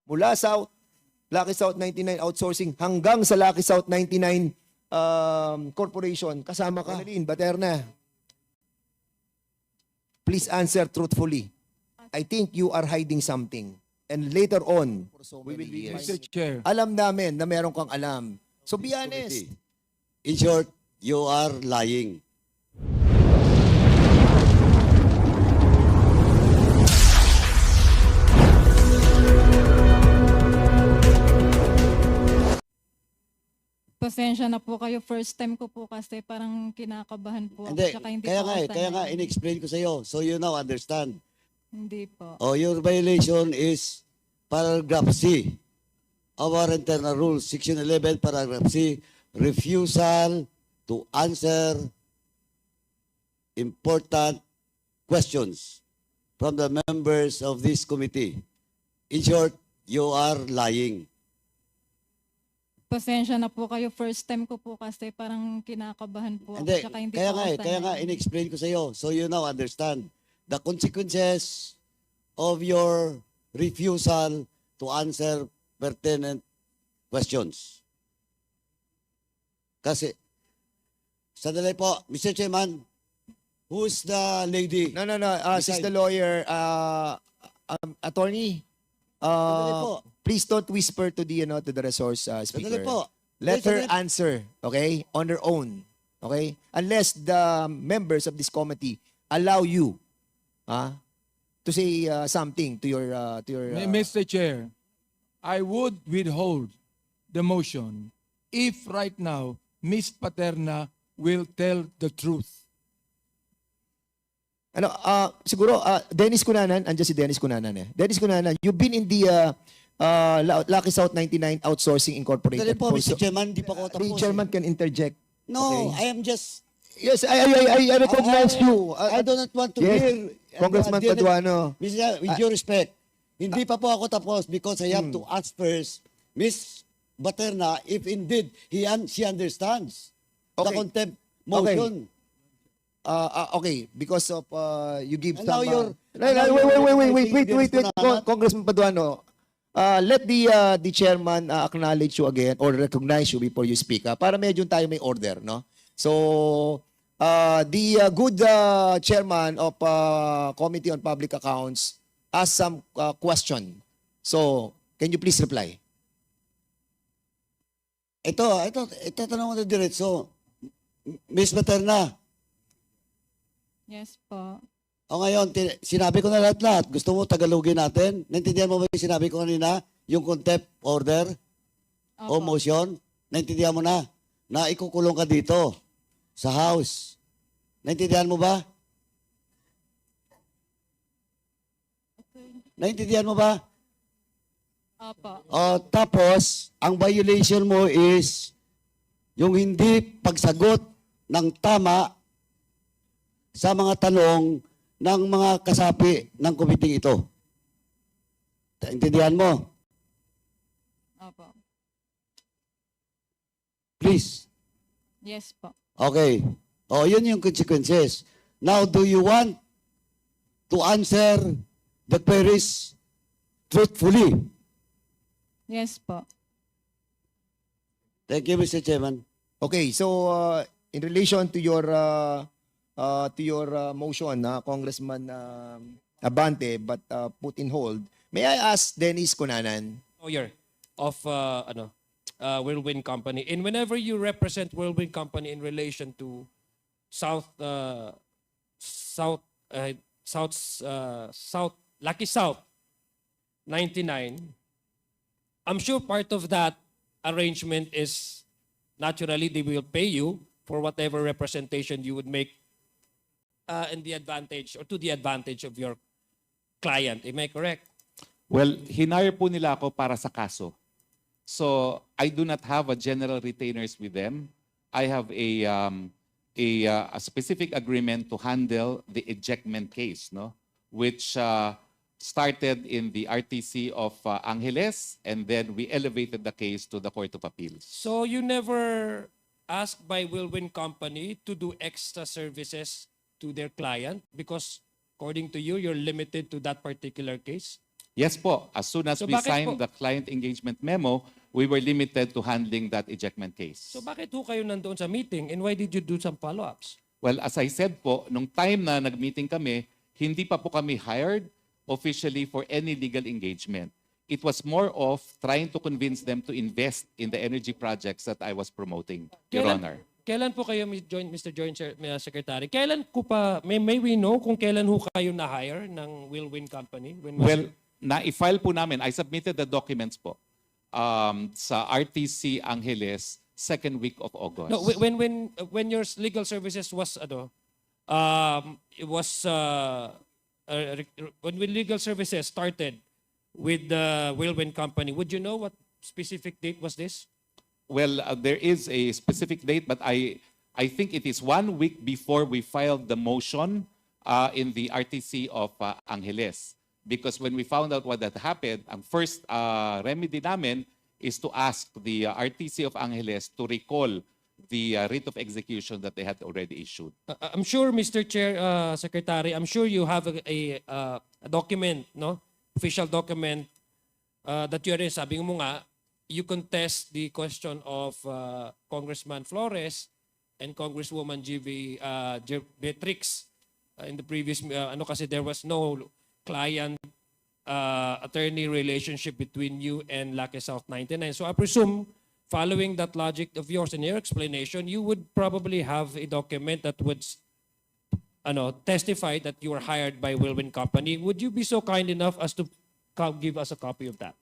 Mula sa Lucky South 99 Outsourcing hanggang sa Lucky South 99 Corporation, kasama ka. Annalyn Baterna, please answer truthfully. I think you are hiding something. And later on, we will be Mr. Chair. alam namin na meron kang alam. So be honest. In short, you are lying. Pasensya na po kayo. First time ko po kasi parang kinakabahan po ako. Hindi, Tsaka hindi kaya po nga, ako kaya nga, sanay. in-explain ko sa iyo. So you now understand. Hindi po. Oh, your violation is paragraph C of our internal rules, section 11, paragraph C, refusal to answer important questions from the members of this committee. In short, you are lying. Pasensya na po kayo. First time ko po kasi parang kinakabahan po ako. Hindi, Tsaka hindi kaya po nga, ako kaya nga, sanay. in-explain ko sa iyo. So you now understand the consequences of your refusal to answer pertinent questions. Kasi, sandali po, Mr. Chairman, who's the lady? No. She's Beside. the lawyer. Attorney, Sandali po. please don't whisper to the resource Sandali speaker. po. Let her Sandali. answer, okay, on her own, okay? Unless the members of this committee allow you, to say something to your Mr. Chair, I would withhold the motion if right now Ms. Paterna will tell the truth. siguro Dennis Cunanan, andyan si Dennis Cunanan eh. Dennis Cunanan, you've been in the Lucky South 99 Outsourcing Incorporated. Sandali po, for Mr. so- Chairman, di pa ako The tapos. chairman can interject. No, Okay. I am just... Yes, I recognize you. I do not want to Yes, hear... Congressman Paduano. With your respect, hindi pa po ako tapos because I have to ask first Ms. Baterna if indeed she understands the Okay. contempt motion. Okay, because of you give And some... now you're- Wait, Congressman Paduano. Let the chairman acknowledge you again or recognize you before you speak. Para medyo tayo may order, no? So, the good chairman of Committee on Public Accounts asked some question. So, can you please reply? Ito tanong ko na diretso. Ms. Baterna, Yes po. o ngayon, sinabi ko na lahat-lahat. Gusto mo tagalogin natin? Naintindihan mo ba yung sinabi ko kanina? Yung contempt order o Opo. motion? Naintindihan mo na? Na ikukulong ka dito sa house. Naintindihan mo ba? Naintindihan mo ba? Opo. O, tapos, ang violation mo is yung hindi pagsagot ng tama sa mga tanong ng mga kasapi ng komiting ito. Naintindihan mo? Opo. Please. Yes po. Okay. O, yun yung consequences. Now, do you want to answer the queries truthfully? Yes po. Thank you, Mr. Chairman. Okay, so in relation to your motion, Congressman Abante, but put in hold, may I ask Dennis Cunanan? Lawyer of Whirlwind Company. And whenever you represent Whirlwind Company in relation to Lucky South 99, I'm sure part of that arrangement is naturally they will pay you for whatever representation you would make in the advantage or to the advantage of your client. Am I correct? Well, hinire po nila ako para sa kaso. So, I do not have a general retainers with them. I have a specific agreement to handle the ejectment case, no? Which started in the RTC of Angeles, and then we elevated the case to the Court of Appeals. So you never asked by Whirlwind Company to do extra services to their client because according to you, you're limited to that particular case? Yes po, as soon as So we bakit signed po- the client engagement memo, we were limited to handling that ejectment case. So bakit ho kayo nandoon sa meeting and why did you do some follow-ups? Well, as I said po, nung time na nag-meeting kami, hindi pa po kami hired officially for any legal engagement. It was more of trying to convince them to invest in the energy projects that I was promoting, Your Honor. Kailan po kayo, Mr. Joint Secretary, kailan ko pa, may we know kung kailan ho kayo na-hire ng Whirlwind Company? When was Well, it? na-file po namin, I submitted the documents po sa RTC Angeles second week of August. No, when your legal services was, it was, when legal services started with the Whirlwind Company, would you know what specific date was this? Well, there is a specific date, but I think it is 1 week before we filed the motion in the RTC of Angeles. Because when we found out what had happened, ang first remedy namin is to ask the RTC of Angeles to recall the writ of execution that they had already issued. I'm sure, Mr. Chair, Secretary, I'm sure you have a document, no? Official document that you are sabi mo nga, you contest the question of Congressman Flores and Congresswoman G.V. Beatrix in the previous, kasi there was no client attorney relationship between you and Lucky South 99. So I presume, following that logic of yours and your explanation, you would probably have a document that would testify that you were hired by Whirlwind Company. Would you be so kind enough as to give us a copy of that?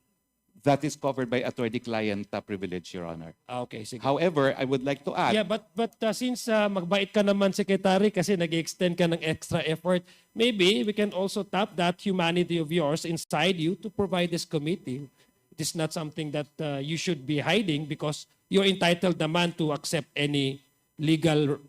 That is covered by attorney-client privilege, Your Honor. Okay, sige. However, I would like to add, Yeah, but since magbait ka naman, Secretary, kasi nag-extend ka ng extra effort, maybe we can also tap that humanity of yours inside you to provide this committee. It is not something that you should be hiding because you're entitled naman to accept any legal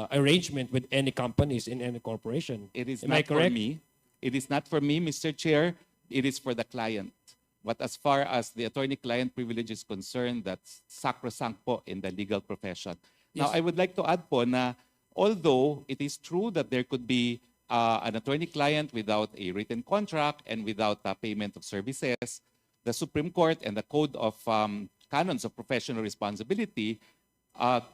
arrangement with any companies in any corporation. it is Am I not for correct? me. It is not for me, Mr. Chair. It is for the client. But as far as the attorney-client privilege is concerned, that's sacrosanct po in the legal profession. Now, Yes. I would like to add po na although it is true that there could be an attorney-client without a written contract and without payment of services, the Supreme Court and the Code of Canons of Professional Responsibility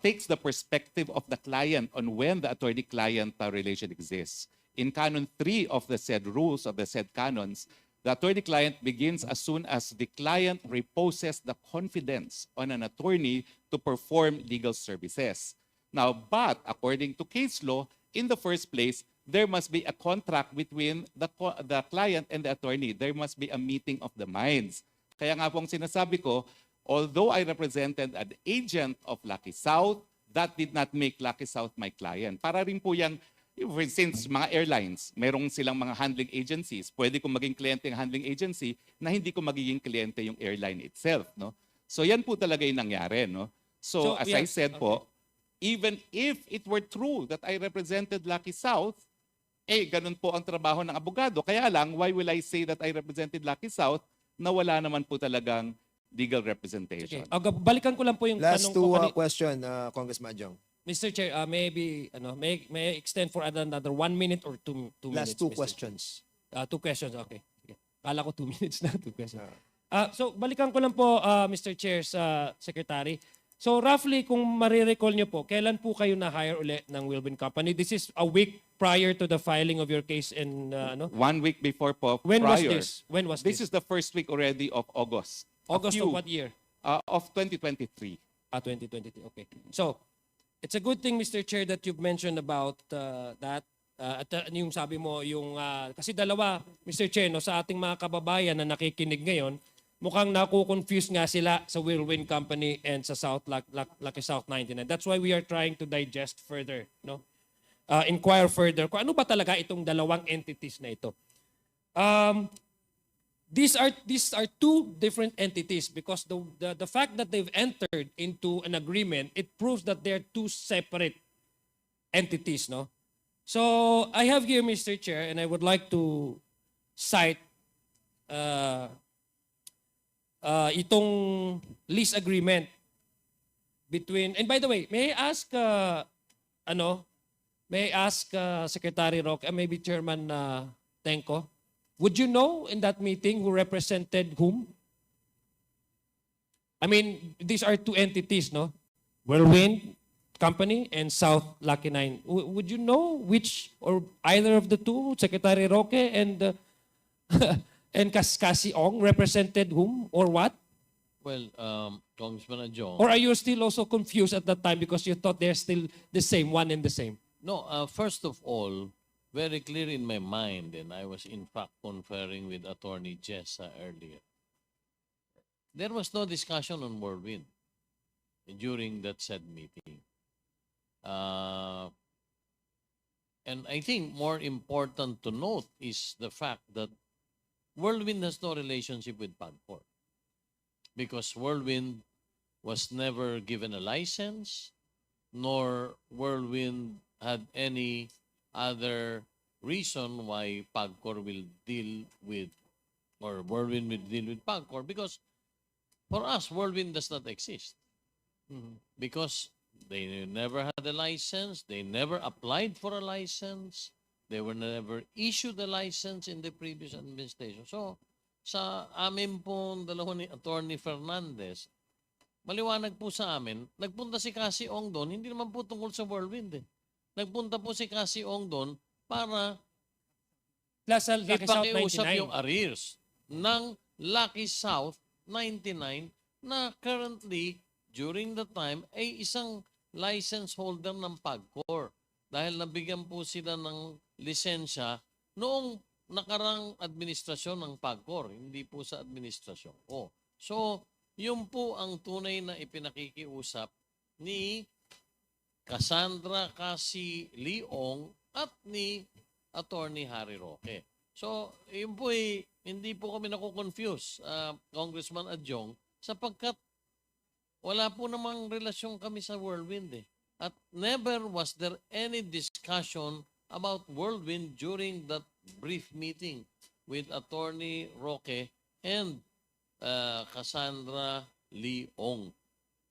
takes the perspective of the client on when the attorney-client relation exists. In Canon 3 of the said rules, of the said canons, the attorney-client begins as soon as the client reposes the confidence on an attorney to perform legal services. Now, but according to case law, in the first place, there must be a contract between the client and the attorney. There must be a meeting of the minds. Kaya nga pong sinasabi ko, although I represented an agent of Lucky South, that did not make Lucky South my client. Para rin po yung, since mga airlines, merong silang mga handling agencies, pwede kong maging kliyente ng handling agency na hindi ko magiging kliyente yung airline itself. No? So yan po talaga yung nangyari. No? So as yeah, I said po, even if it were true that I represented Lucky South, ganun po ang trabaho ng abogado. Kaya lang, why will I say that I represented Lucky South na wala naman po talagang legal representation? Okay. Balikan ko lang po yung Last tanong two ko kanina. question, Congressman Jong. Mr. Chair, may I extend for another 1 minute or two minutes? Last two Mr. questions. 2 questions, okay. Sige. Kala ko 2 minutes na, 2 questions. So, balikan ko lang po, Mr. Chair, sa Secretary. So, roughly, kung marirecall nyo po, kailan po kayo na-hire ulit ng Whirlwind Company? This is a week prior to the filing of your case in, 1 week before po, When was prior. this? When was This this? is the first week already of August. August of what year? Of 2023. 2023. Okay. So, it's a good thing, Mr. Chair, that you've mentioned about that. At yung sabi mo, yung, kasi dalawa, Mr. Chair, no, sa ating mga kababayan na nakikinig ngayon, mukhang naku-confuse nga sila sa Whirlwind Company and sa Lucky South 99. That's why we are trying to digest further, no? Inquire further kung ano ba talaga itong dalawang entities na ito. These are two different entities because the fact that they've entered into an agreement, it proves that they're two separate entities, no? So I have here, Mr. Chair, and I would like to cite itong lease agreement between, and by the way, may I ask Secretary Roque, maybe Chairman Tenko, Would you know in that meeting who represented whom? I mean, these are two entities, no? Whirlwind Company and South Lucky Nine. Would you know which or either of the two, Secretary Roque and and Cassie Ong, represented whom or what? Well, Congressman Adjong. Or are you still also confused at that time because you thought they're still the same, one and the same? No, first of all, very clear in my mind, and I was in fact conferring with Attorney Jessa earlier. There was no discussion on Whirlwind during that said meeting. And I think more important to note is the fact that Whirlwind has no relationship with PAGCOR because Whirlwind was never given a license, nor Whirlwind had any other reason why PAGCOR will deal with, or Whirlwind will deal with PAGCOR, because for us, Whirlwind does not exist. Because they never had a license, they never applied for a license, they were never issued a license in the previous administration. So, sa amin pong dalawa ni Attorney Fernandez, maliwanag po sa amin, nagpunta si Cassie Ong doon, hindi naman po tungkol sa Whirlwind eh. Nagpunta po si Cassie Ong doon para Lucky South ipakiusap 99. yung arrears ng Lucky South 99 na currently, during the time, ay isang license holder ng PAGCOR. Dahil nabigyan po sila ng lisensya noong nakarang administrasyon ng PAGCOR, hindi po sa administrasyon ko. So, yun po ang tunay na ipinakikiusap ni Cassandra Cassie Leong at ni Attorney Harry Roque. So, yun po hindi po kami nakukonfuse, Congressman Adjong, sapagkat wala po namang relasyon kami sa Whirlwind eh. At never was there any discussion about Whirlwind during that brief meeting with Attorney Roque and Cassandra Leong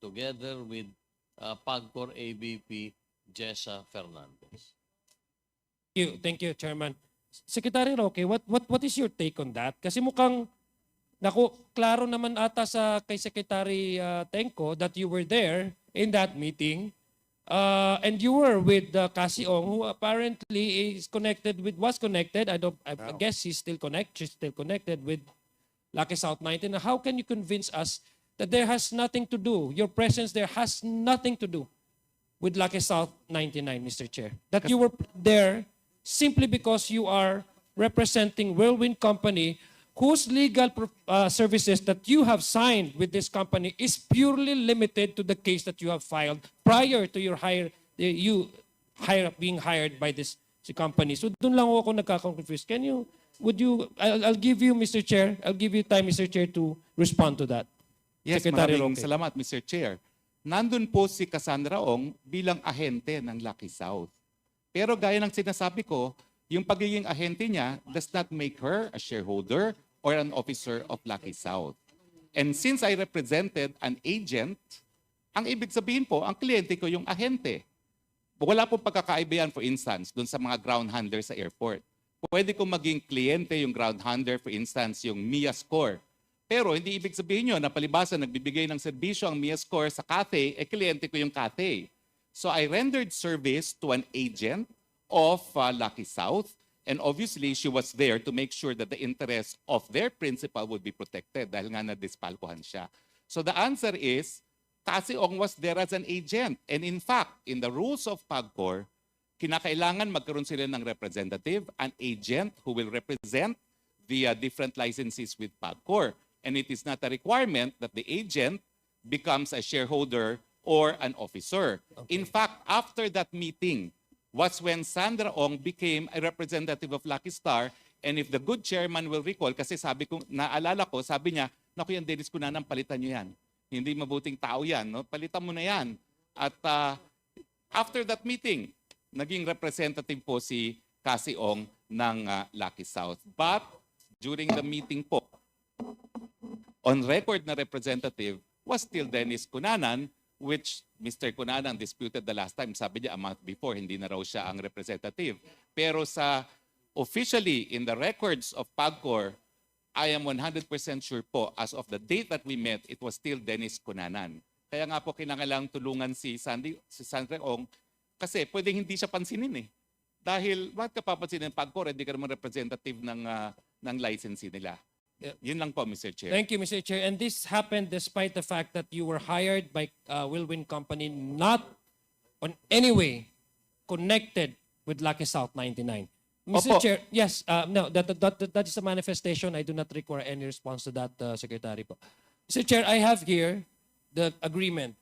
together with PAGCOR AVP Jessa Fernandez. Thank you, Chairman. Secretary Roque, what is your take on that? Kasi mukhang klaro naman ata kay Secretary Tenco that you were there in that meeting and you were with Cassie Ong, who apparently was connected. I guess she's still connected with Lucky South 19. How can you convince us that there has nothing to do, your presence there has nothing to do with Lucky South 99, Mr. Chair? That you were there simply because you are representing Whirlwind Company, whose legal services that you have signed with this company is purely limited to the case that you have filed prior to your being hired by this company. So doon lang ako nagka-confuse. I'll give you, Mr. Chair, I'll give you time, Mr. Chair, to respond to that. Yes, Secretary maraming Roque. salamat, Mr. Chair. Nandun po si Cassandra Ong bilang ahente ng Lucky South. Pero gaya ng sinasabi ko, yung pagiging ahente niya does not make her a shareholder or an officer of Lucky South. And since I represented an agent, ang ibig sabihin po, ang kliyente ko yung ahente. Wala po pagkakaiba yan, for instance, doon sa mga ground handler sa airport. Pwede kong maging kliyente yung ground handler, for instance, yung Mia Score. Pero hindi ibig sabihin nyo na palibasa nagbibigay ng serbisyo ang Mia Score sa Cathay, kliyente ko yung Cathay. So I rendered service to an agent of Lucky South, and obviously she was there to make sure that the interests of their principal would be protected dahil nga na-dispalkuhan siya. So the answer is, Cassie Ong was there as an agent. And in fact, in the rules of PAGCOR, kinakailangan magkaroon sila ng representative, an agent who will represent the different licenses with PAGCOR. And it is not a requirement that the agent becomes a shareholder or an officer. Okay. In fact, after that meeting was when Sandra Ong became a representative of Lucky Star, and if the good chairman will recall, kasi sabi ko, naalala ko, sabi niya, naku yan, Dennis Cunanan, palitan niyo yan. Hindi mabuting tao yan, no? Palitan mo na yan. At after that meeting, naging representative po si Cassie Ong ng Lucky South. But during the meeting po, on record na representative was still Dennis Cunanan, which Mr. Cunanan disputed the last time. Sabi niya a month before, hindi na raw siya ang representative. Pero sa officially in the records of PAGCOR, I am 100% sure po, as of the date that we met, it was still Dennis Cunanan. Kaya nga po kinakailangang tulungan si Sandra Ong kasi pwedeng hindi siya pansinin eh. Dahil bakit ka papansinin ng PAGCOR, hindi ka naman representative ng licensee nila. Yun lang po, Mr. Chair. Thank you, Mr. Chair. And this happened despite the fact that you were hired by Wilwin Company, not on any way connected with Lucky South 99. Mr. Opo. Chair, yes, no, that is a manifestation. I do not require any response to that, Secretary po. Mr. Chair, I have here the agreement,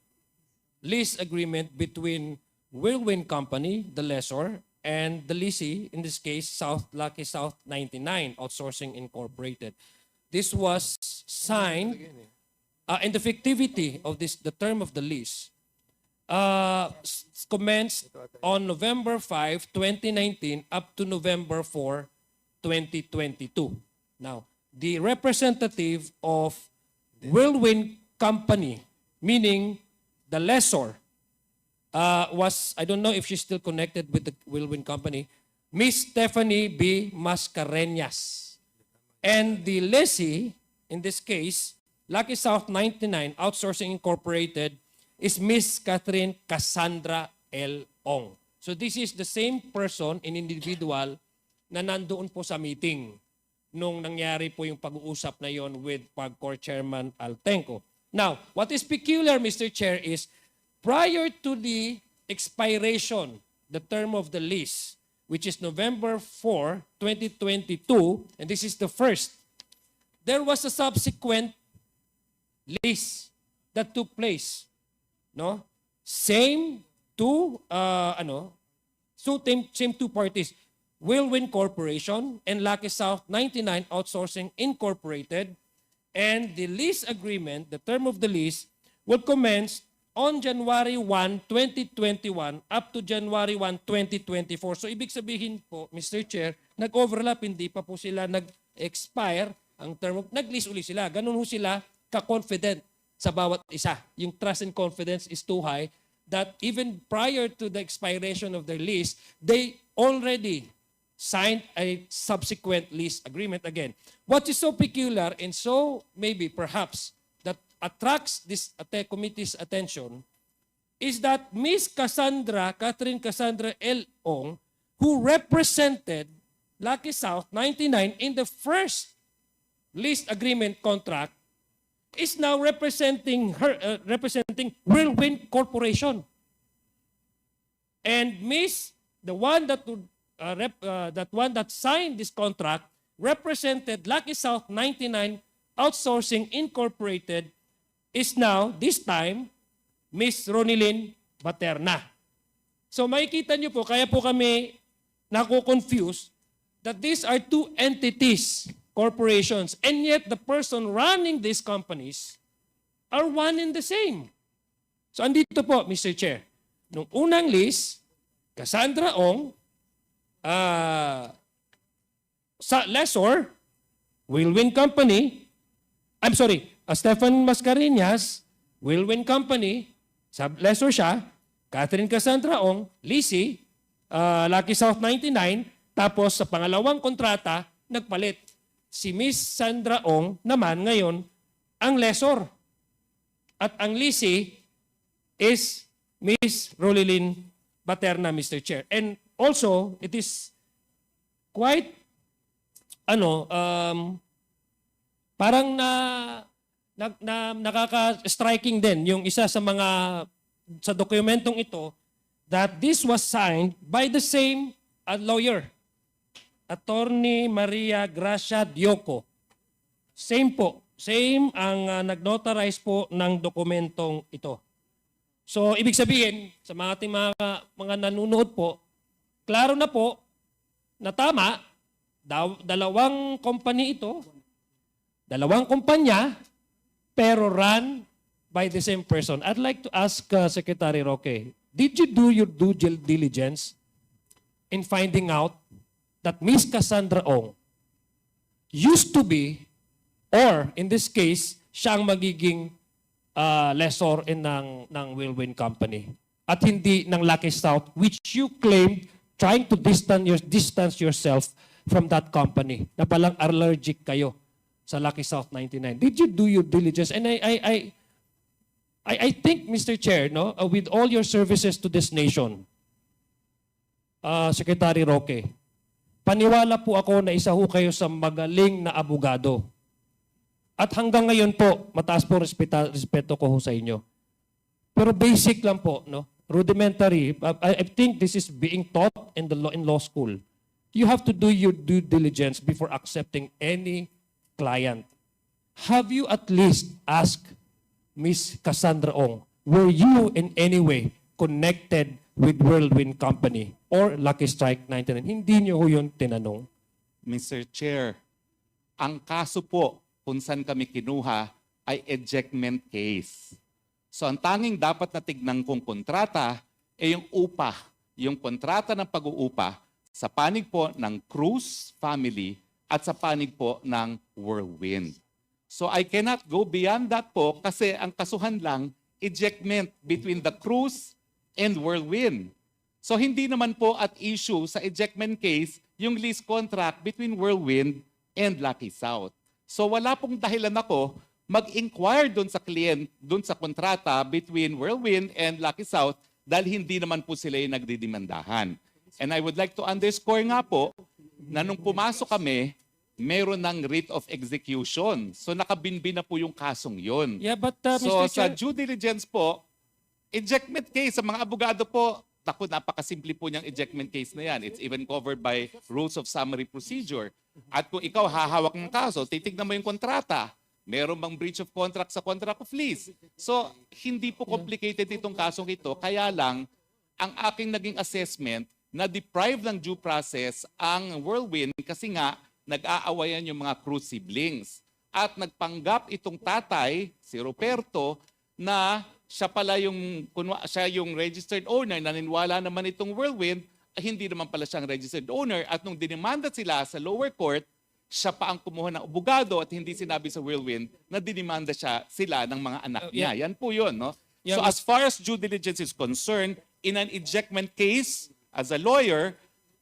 lease agreement between Wilwin Company, the lessor, and the leasee, in this case, Lucky South 99 Outsourcing Incorporated. This was signed, and the fictivity of the term of the lease commenced on November 5, 2019 up to November 4, 2022. Now, the representative of Wilwin Company, meaning the lessor, was, I don't know if she's still connected with the Wilwin Company, Miss Stephanie B. Mascareñas. And the lessee, in this case, Lucky South 99 Outsourcing Incorporated, is Miss Catherine Cassandra L. Ong. So this is the same person and individual na nandoon po sa meeting nung nangyari po yung pag-uusap na yon with PAGCOR Chairman Altenco. Now, what is peculiar, Mr. Chair, is prior to the expiration, the term of the lease, which is November 4, 2022, and this is the first, there was a subsequent lease that took place. No? Same two parties, Wilwin Corporation and Lucky South 99 Outsourcing Incorporated, and the lease agreement, the term of the lease, will commence on January 1, 2021 up to January 1, 2024. So ibig sabihin po, Mr. Chair, nag-overlap, hindi pa po sila nag-expire ang term of, nag-lease uli sila. Ganun ho sila ka-confident sa bawat isa. Yung trust and confidence is too high that even prior to the expiration of their lease, they already signed a subsequent lease agreement again. What is so peculiar and so maybe perhaps that attracts this committee's attention is that Miss Catherine Cassandra L. Ong, who represented Lucky South 99 in the first lease agreement contract, is now representing Whirlwind Corporation. And the one that signed this contract represented Lucky South 99 Outsourcing Incorporated is now, this time, Miss Ronilyn Baterna. So makikita nyo po, kaya po kami nako-confuse that these are two entities, corporations, and yet the person running these companies are one and the same. So andito po, Mr. Chair, nung unang lease, Cassandra Ong, sa lessor, Wilwin Company, Stephen Mascareñas, Wilwin Company, sa lessor siya, Catherine Cassandra Ong, leasee, Lucky South 99, tapos sa pangalawang kontrata, nagpalit. Si Miss Sandra Ong naman ngayon ang lessor. At ang leasee is Miss Ronilyn Baterna, Mr. Chair. And also, it is quite, parang nakaka-striking din yung isa sa sa dokumentong ito that this was signed by the same lawyer, Attorney Maria Gracia Dioco. Same ang nag-notarize po ng dokumentong ito. So, ibig sabihin, sa mga ating mga nanonood po, klaro na po na tama, dalawang company ito, dalawang kumpanya, pero run by the same person. I'd like to ask Secretary Roque, did you do your due diligence in finding out that Miss Cassandra Ong used to be, or in this case, siya ang magiging lessor ng Wilwin Company at hindi ng Lucky South, which you claimed trying to distance yourself from that company na palang allergic kayo sa Lucky South 99. Did you do your diligence? And I think, Mr. Chair, no, with all your services to this nation, Secretary Roque, paniwala po ako na isa ho kayo sa magaling na abogado. At hanggang ngayon po, mataas po respeto ko ho sa inyo. Pero basic lang po, no? Rudimentary. I think this is being taught in law school. You have to do your due diligence before accepting any client. Have you at least asked Miss Cassandra Ong, were you in any way connected with Whirlwind Company or Lucky Strike 99? Hindi niyo ho yun tinanong. Mr. Chair, ang kaso po kung saan kami kinuha ay ejectment case. So ang tanging dapat na tignan kong kontrata ay yung upa, yung kontrata ng pag-uupa sa panig po ng Cruz family at sa panig po ng Whirlwind. So I cannot go beyond that po kasi ang kasuhan lang, ejectment between the Cruz and Whirlwind. So hindi naman po at issue sa ejectment case yung lease contract between Whirlwind and Lucky South. So wala pong dahilan ako mag-inquire doon sa client, doon sa kontrata between Whirlwind and Lucky South dahil hindi naman po sila yung nagdidimandahan. And I would like to underscore nga po na nung pumasok kami, meron ng writ of execution. So nakabinbin na po yung kasong yun. Yeah, but So Mr. sa Chair, due diligence po, ejectment case, sa mga abogado po, napakasimple po niyang ejectment case na yan. It's even covered by rules of summary procedure. At kung ikaw hahawak ng kaso, titignan mo yung kontrata. Meron bang breach of contract sa contract of lease? So, hindi po complicated itong kasong ito. Kaya lang, ang aking naging assessment na deprive ng due process ang Whirlwind kasi nga nag-aawayan yung mga Cruz siblings. At nagpanggap itong tatay, si Roberto, na siya pala siya yung registered owner, naniniwala naman itong Whirlwind, hindi naman pala siyang registered owner. At nung dinimanda sila sa lower court, siya pa ang kumuha ng abogado at hindi sinabi sa Whirlwind na dinimanda sila ng mga anak niya. Yan po yun. No? Yeah, So as far as due diligence is concerned, in an ejectment case, as a lawyer,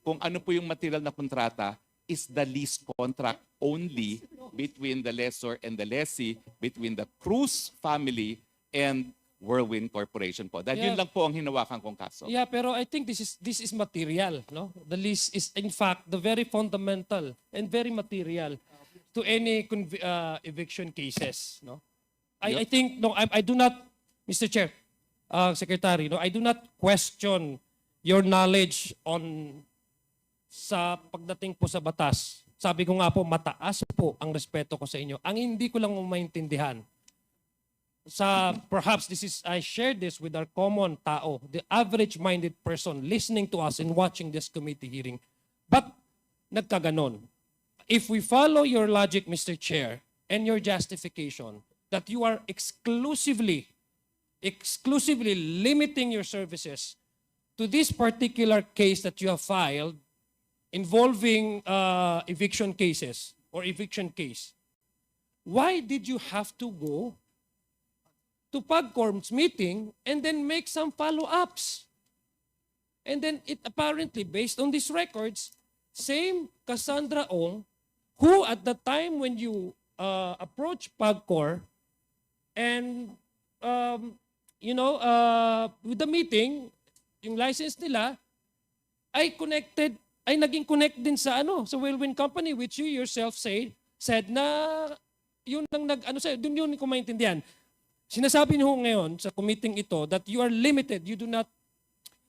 kung ano po yung material na kontrata, is the lease contract only between the lessor and the lessee, between the Cruz family and Whirlwind Corporation po. Dahil yun Yeah. lang po ang hinawakan kong kaso. yeah, pero I think this is material, no? The lease is in fact the very fundamental and very material to any eviction cases, no? I think no, I do not, Mr. Chair, Secretary, no, I do not question your knowledge on sa pagdating po sa batas. Sabi ko nga po, mataas po ang respeto ko sa inyo. Ang hindi ko lang maintindihan, perhaps I shared this with our common tao, the average-minded person listening to us and watching this committee hearing. But nagkaganon. If we follow your logic, Mr. Chair, and your justification that you are exclusively limiting your services to this particular case that you have filed involving eviction cases or eviction case, why did you have to go to PAGCORP's meeting and then make some follow-ups? And then it apparently, based on these records, same Cassandra Ong, who at the time when you approached PAGCOR and with the meeting, yung license nila ay naging connect din sa Whirlwind Company, which you yourself said na yun ang dun yun ko maintindihan. Sinasabi niyo ngayon sa committee ito that you are limited,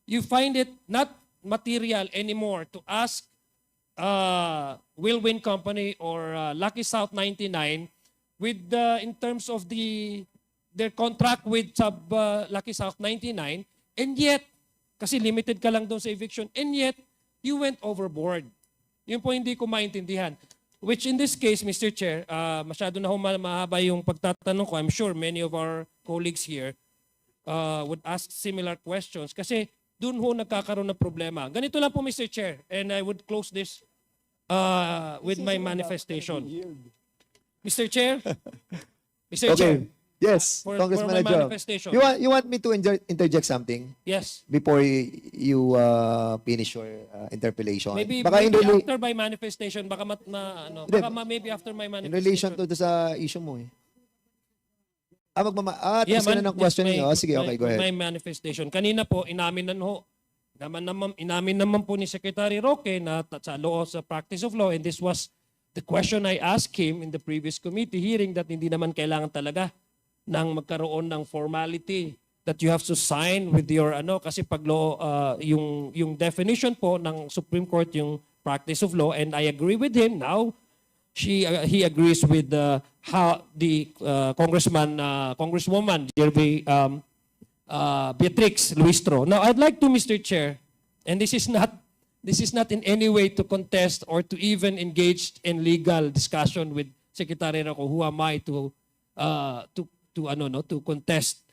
you find it not material anymore to ask Whirlwind Company or Lucky South 99 in terms of their contract with Lucky South 99, and yet kasi limited ka lang doon sa eviction, and yet you went overboard. Yun po hindi ko maintindihan. Which in this case, Mr. Chair, masyado na mahaba yung pagtatanong ko. I'm sure many of our colleagues here would ask similar questions kasi doon ho nagkakaroon ng problema. Ganito lang po, Mr. Chair, and I would close this with my manifestation. Mr. Chair, Mr. Chair, Yes, for Congressman my Adjong. manifestation. You want me to interject something Yes. before you finish your interpellation? Maybe, Baka maybe after my manifestation, baka Hindi. maybe after my in manifestation. relation to sa issue mo eh. Tapos ka na ng yes, questioning. Sige, okay, go ahead. My manifestation. Kanina po, inamin naman po ni Secretary Roque na sa law, sa practice of law, and this was the question I asked him in the previous committee hearing, that hindi naman kailangan talaga nang magkaroon ng formality that you have to sign with your kasi pag law yung definition po ng Supreme Court yung practice of law, and I agree with him now. He agrees with how the Congresswoman Beatrix Luistro. Now I'd like to, Mr. Chair, and this is not in any way to contest or to even engage in legal discussion with Secretary Roque. Who am I to contest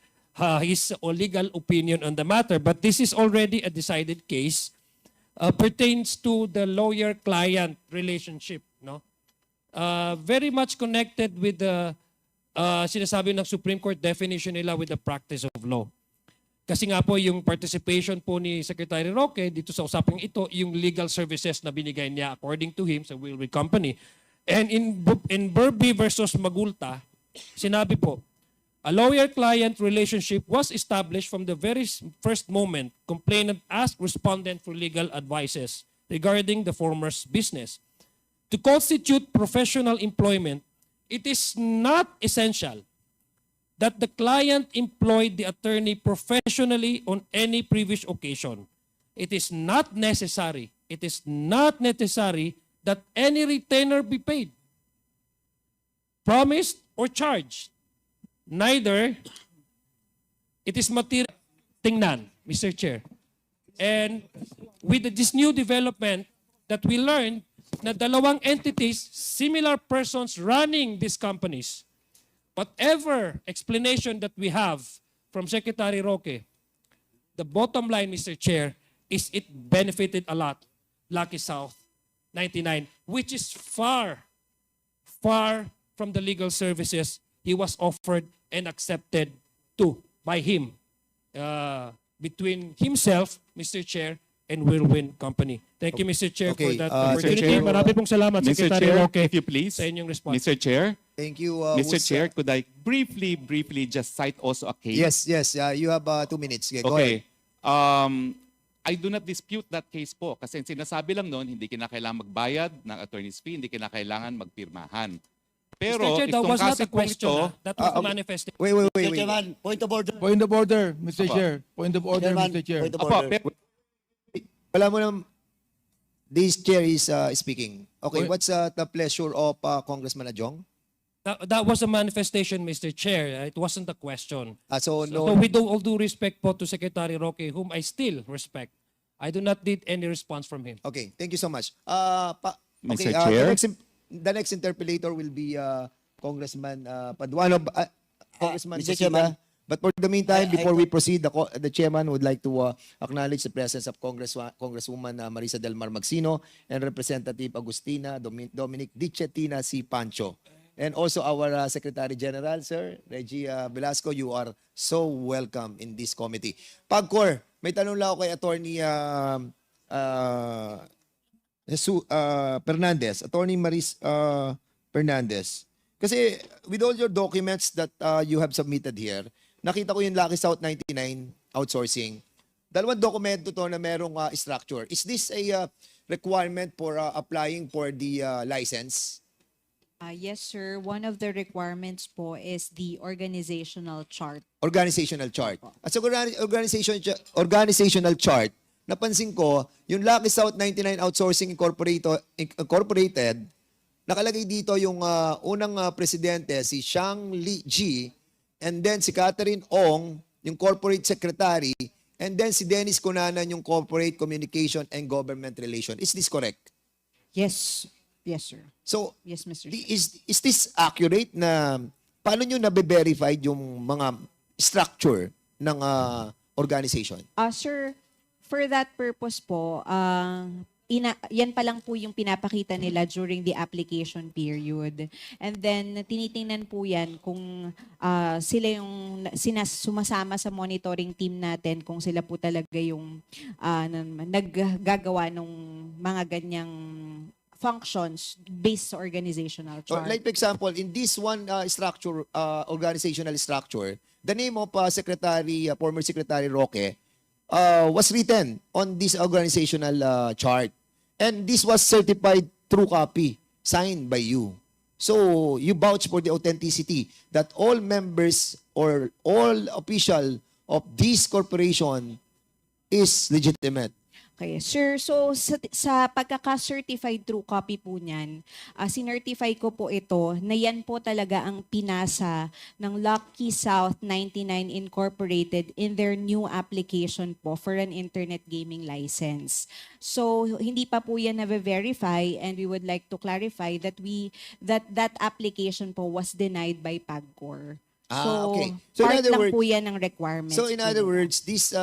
his legal opinion on the matter? But this is already a decided case, pertains to the lawyer-client relationship, no? Very much connected with the sinasabi ng Supreme Court definition nila with the practice of law. Kasi nga po yung participation po ni Secretary Roque dito sa usapang ito, yung legal services na binigay niya according to him sa Wheelwright Company. And in Burby versus Magulta, sinabi po, a lawyer-client relationship was established from the very first moment complainant asked respondent for legal advices regarding the former's business. To constitute professional employment, it is not essential that the client employed the attorney professionally on any previous occasion. It is not necessary that any retainer be paid, promised, or charged. Neither it is material. Tingnan, Mr. Chair. And with this new development that we learned na dalawang entities, similar persons running these companies, whatever explanation that we have from Secretary Roque, the bottom line, Mr. Chair, is it benefited a lot Lucky South 99, which is far from the legal services he was offered and accepted by him between himself, Mr. Chair, and Whirlwind Company. Thank you, Mr. Chair, for Okay, that Mr. opportunity. Chair, Marami pong salamat, Mr. Secretary Chair, Roque, if you please, sa inyong response. Mr. Chair, Thank you. Mr. who's- Chair, could I briefly just cite also a case? Yes. You have 2 minutes. Okay, go ahead. Okay. I do not dispute that case po kasi sinasabi lang noon hindi kinakailangan magbayad ng attorney's fee, hindi kinakailangan magpirmahan. Pero Mr. Chair, that itong was not kaso a pong question. ito, That was a okay. manifestation. Wait. Mr. Chairman, point of order. Point of order, Mr. Apa. Chair. Point of order, Chairman, Mr. Chair. point of Apa, order. pero Wala mo nang this chair is speaking. Okay, Wait. what's the pleasure of Congressman Adjong? That was a manifestation, Mr. Chair. It wasn't a question. So no. So with all due respect po to Secretary Roque, whom I still respect, I do not need any response from him. Okay, thank you so much. Mr. Okay, Chair? the next interpellator will be Congressman Paduano. Congressman Mr. Busita. Chairman. But for the meantime, I- before we proceed, the chairman would like to acknowledge the presence of Congresswoman Marisa Del Mar Magsino and Representative Agustina Dominic Dichetina C. Pancho. And also our Secretary General, Sir, Reggie Velasco, you are so welcome in this committee. Pagcor, may tanong lang ako kay Attorney Fernandez, Attorney Maris Fernandez. Kasi with all your documents that you have submitted here, nakita ko yung Lucky South 99 outsourcing. Dalawang dokumento to na merong structure. Is this a requirement for applying for the license? Yes, sir. One of the requirements po is the organizational chart. Organizational chart. At sa organizational chart, napansin ko, yung Lucky South 99 Outsourcing Incorporated, nakalagay dito yung unang presidente, si Shang Li Ji, and then si Catherine Ong, yung corporate secretary, and then si Dennis Cunanan, yung corporate communication and government relation. Is this correct? Yes. Yes, sir. So, Yes, Mr. is this accurate na paano nyo nabe-verify yung mga structure ng organization? Sir, for that purpose po, yan pa lang po yung pinapakita nila during the application period. And then tinitingnan po yan kung sila yung sumasama sa monitoring team natin, kung sila po talaga yung naggagawa ng mga ganyang functions based sa organizational So, chart. like for example, in this one structure, organizational structure, the name of former Secretary Roque was written on this organizational chart. And this was certified true copy, signed by you. So, you vouch for the authenticity that all members or all official of this corporation is legitimate. Okay, sir. So sa pagkaka-certified true copy po niyan, sinertify ko po ito na yan po talaga ang pinasa ng Lucky South 99 Incorporated in their new application po for an internet gaming license. So hindi pa po yan na-verify, and we would like to clarify that that application po was denied by PAGCOR. So, okay. So in part other lang words, po yan ng requirements. So in po other nila. words, this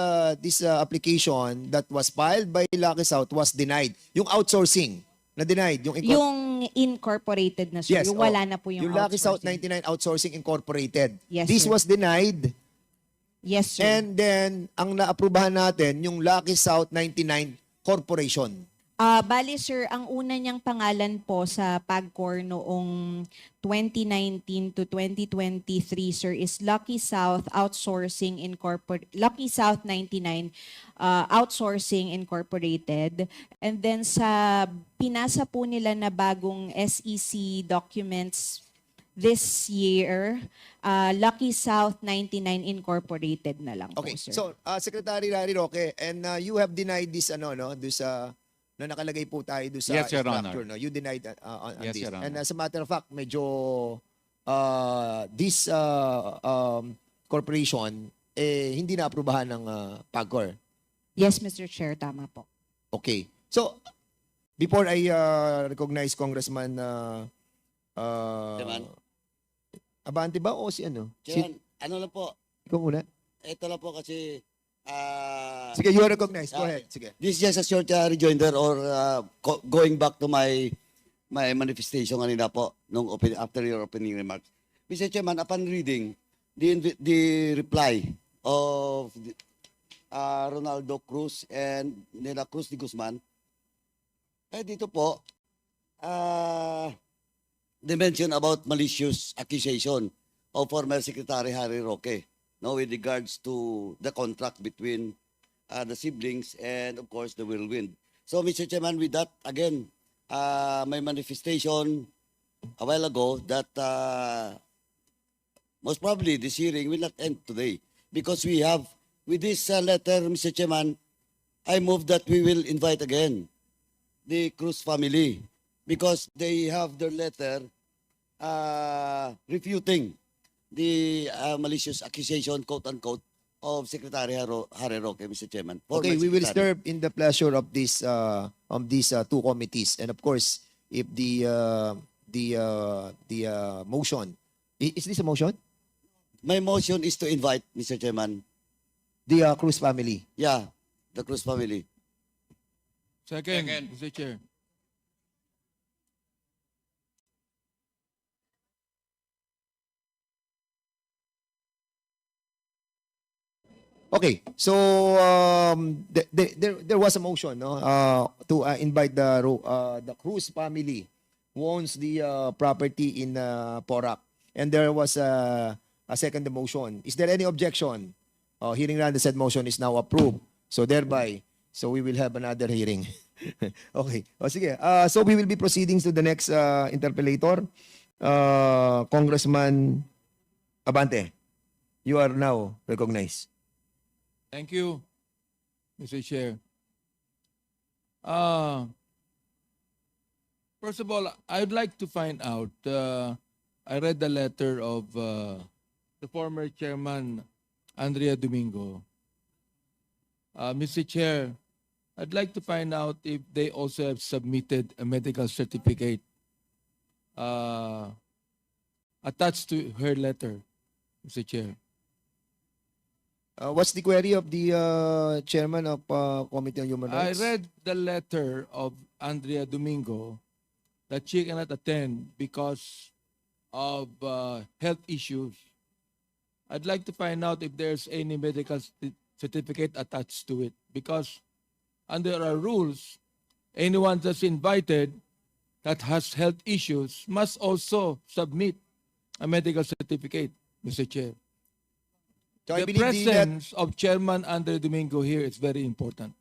application that was filed by Lucky South was denied. Yung outsourcing na denied, Yung incorporated na, sir. Yes, Yung wala na po yung Lucky South outsourcing. 99 Outsourcing Incorporated. Yes, This sir. was denied, Yes, sir. and then ang naaprubahan natin yung Lucky South 99 Corporation. Bali, sir, ang una niyang pangalan po sa PAGCOR noong 2019 to 2023, sir, is Lucky South Outsourcing Lucky South 99 Outsourcing Incorporated. And then sa pinasa po nila na bagong SEC documents this year, Lucky South 99 Incorporated na lang Okay. po, sir. So Secretary Larry Roque, and you have denied this na nakalagay po tayo doon sa Yes, Your structure, Honor. no? You denied on Yes, this. Your Honor. And as a matter of fact, medyo this corporation hindi na aprubahan ng PAGCOR. Yes, Mr. Chair, tama po. Okay. So before I recognize Congressman Chairman. Abante ba o si ano? Chairman, ano lang po, Ikaw muna. ito lang po kasi Sige, you are recognized. Go ahead. Sige. this is just a short rejoinder or going back to my manifestation kanina po after your opening remarks. Mr. Chairman, upon reading the reply of Ronaldo Cruz and Nela Cruz de Guzman, dito po, they mention about malicious accusation of former Secretary Harry Roque, no, with regards to the contract between the siblings and, of course, the whirlwind. So, Mr. Chairman, with that, again, my manifestation a while ago that most probably this hearing will not end today because we have, with this letter, Mr. Chairman, I move that we will invite again the Cruz family because they have their letter refuting the malicious accusation, quote-unquote, of Secretary Harry Roque, Mr. Chairman. Okay, Former we will Secretary. serve in the pleasure of these two committees, and of course, if the motion is this a motion? My motion is to invite, Mr. Chairman, The Cruz family. yeah, the Cruz family. Second, Mr. Chair. Okay, so there was a motion, no, to invite the Cruz family who owns the property in Porac, and there was a second motion. Is there any objection? Hearing none, the said motion is now approved. So thereby, so we will have another hearing. Okay. O sige. So we will be proceeding to the next interpellator. Congressman Abante, you are now recognized. Thank you, Mr. Chair. First of all, I'd like to find out, I read the letter of the former chairman, Andrea Domingo. Mr. Chair, I'd like to find out if they also have submitted a medical certificate attached to her letter, Mr. Chair. What's the query of the chairman of Committee on Human I Rights? read the letter of Andrea Domingo that she cannot attend because of health issues. I'd like to find out if there's any medical certificate attached to it, because under our rules, anyone that's invited that has health issues must also submit a medical certificate, Mr. Chair. So I The believe presence of Chairman Andre Domingo here is very important.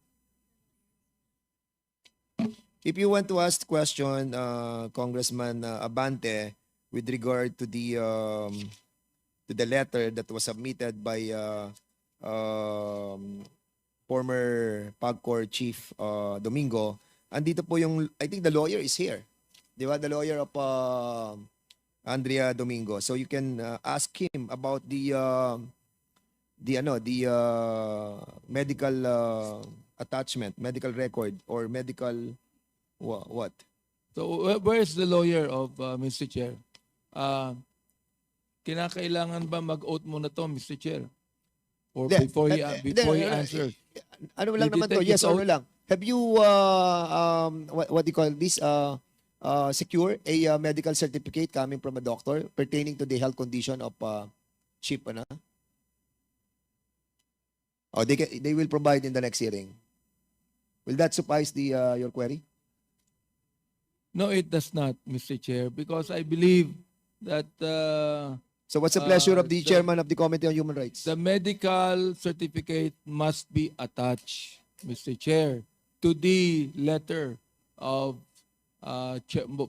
if you want to ask question, Congressman Abante, with regard to the letter that was submitted by former PAGCOR Chief Domingo, andito po yung, I think the lawyer is here. Di ba? The lawyer of Andrea Domingo. So you can ask him about the medical attachment, medical record, or medical what? So where is the lawyer of Mr. Chair? Kinakailangan ba mag-oath muna to, Mr. Chair? Or Hindi, before he answers? Ano lang Did he naman to? take Yes his or no oath? lang. Have you what do you call this? Secure a medical certificate coming from a doctor pertaining to the health condition of Chief ano? Oh, they will provide in the next hearing. Will that suffice your query? No, it does not, Mr. Chair, because I believe that So what's the pleasure of the the- chairman of the Committee on Human Rights? the medical certificate must be attached, Mr. Chair, to the letter of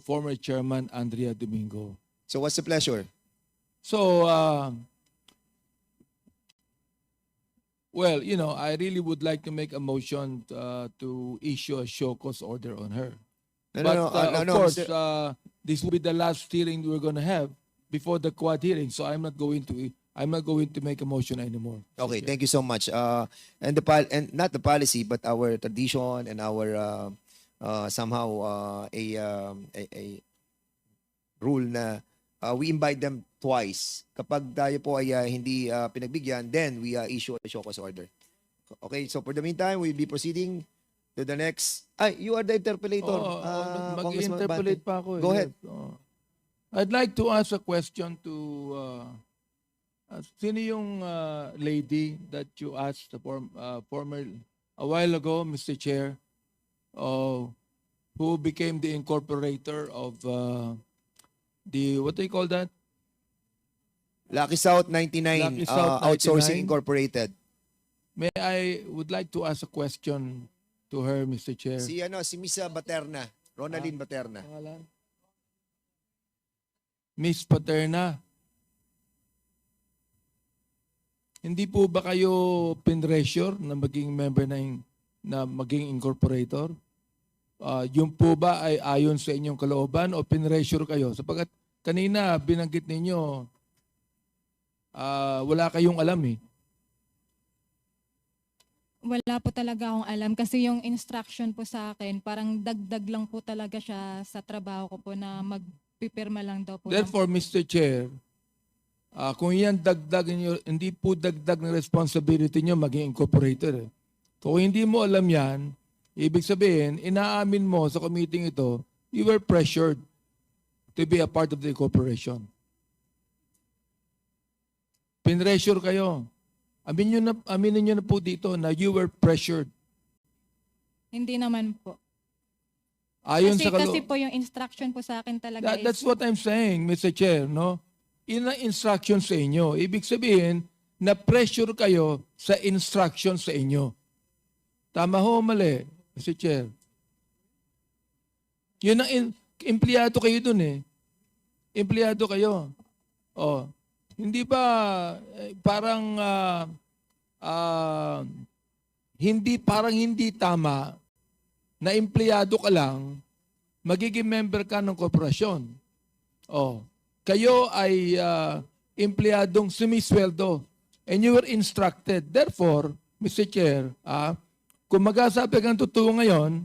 former Chairman Andrea Domingo. So what's the pleasure? So, well, you know, I really would like to make a motion to issue a show cause order on her. But of course, Mr. this will be the last hearing we're going to have before the quad hearing. So I'm not going to make a motion anymore. Okay, thank you so much. And and not the policy, but our tradition and our somehow a rule na we invite them twice. Kapag tayo po ay hindi pinagbigyan, then we issue a show cause order. Okay, so for the meantime, we'll be proceeding to the next. Ay, you are the interpellator. Congressman Mag-interpolate Bante. pa ako. Go ahead. I'd like to ask a question to sino yung lady that you asked the former a while ago, Mr. Chair, who became the incorporator of the what do you call that? Lucky South 99 Lucky South Outsourcing 99. Incorporated. Would like to ask a question to her, Mr. Chair. Si Miss Baterna, Ronaldine Baterna. Pangalan? Miss Paterna, hindi po ba kayo pinressure na maging member na maging incorporator? Yung po ba ay ayon sa inyong kalooban o pinressure kayo? Sapagkat kanina binanggit ninyo wala kayong alam eh. Wala po talaga akong alam kasi yung instruction po sa akin, parang dagdag lang po talaga siya sa trabaho ko po na magpipirma lang daw po. Therefore, Mr. Chair, kung yan dagdag niyo, hindi po dagdag ng responsibility niyo maging incorporator. Eh. Kung hindi mo alam yan, ibig sabihin, inaamin mo sa committee ito, you were pressured to be a part of the corporation. Pinressure kayo. Aminin nyo na po dito na you were pressured. Hindi naman po. Ayon Kasi, sa kasi po yung instruction po sa akin talaga That's what I'm saying, Mr. Chair, no? Ina-instruction sa inyo. Ibig sabihin, na-pressure kayo sa instruction sa inyo. Tama ho, mali, Mr. Chair. Yun ang empleyado kayo dun eh. Empleyado kayo. Oh. Hindi ba parang hindi tama na empleyado ka lang, magiging member ka ng korporasyon. Oh, kayo ay empleyadong sumisweldo and you were instructed. Therefore, Mr. Chair, kung mag-asabi kang totoo ngayon,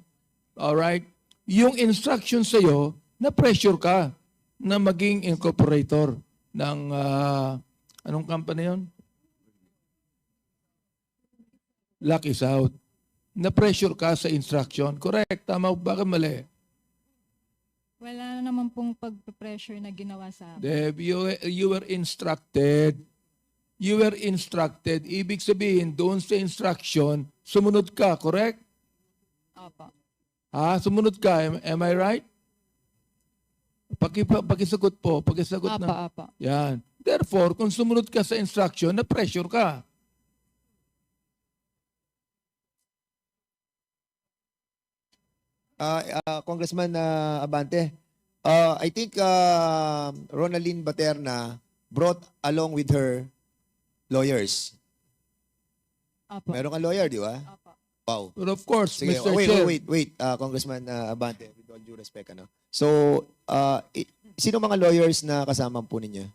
alright, yung instruction sa'yo, na-pressure ka na maging incorporator ng anong company yon? Lucky South. Na-pressure ka sa instruction. Correct. Tama. Bakit mali? Wala naman pong pag-pressure na ginawa sa akin. Deb, you were instructed. You were instructed. Ibig sabihin, doon sa instruction, sumunod ka. Correct? Opo. Sumunod ka. Am I right? Pakisagot po. Pakisagot Opo, na. opo. Yan. Therefore, kung sumunod ka sa instruction, na-pressure ka. Congressman Abante, I think Ronaldin Baterna brought along with her lawyers. Opo. Meron kang lawyer, di ba? Opo. Wow. But of course, Sige, Mr. Chair. wait, Congressman Abante, with all due respect, ano? So, sino mga lawyers na kasama po ninyo?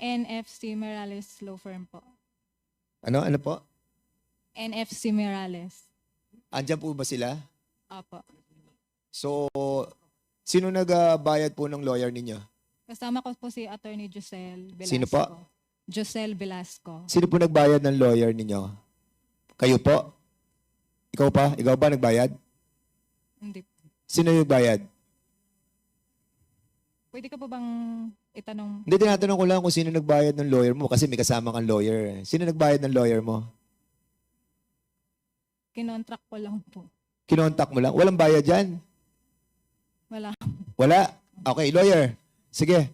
NFC Morales Law Firm po. Ano po? NFC Morales. Andyan po ba sila? Opo. So, sino nagbayad po ng lawyer ninyo? Kasama ko po si Attorney Josel Velasco. Sino po? Josel Velasco. Sino po nagbayad ng lawyer ninyo? Kayo po? Ikaw pa? Ikaw ba nagbayad? Hindi. Sino nagbayad? Pwede ka po bang itanong? Hindi, tinatanong ko lang kung sino nagbayad ng lawyer mo kasi may kasama kang lawyer. Sino nagbayad ng lawyer mo? Kinontract ko lang po. Kinontak mo lang? Walang bayad dyan? Wala. Wala? Okay, lawyer. Sige.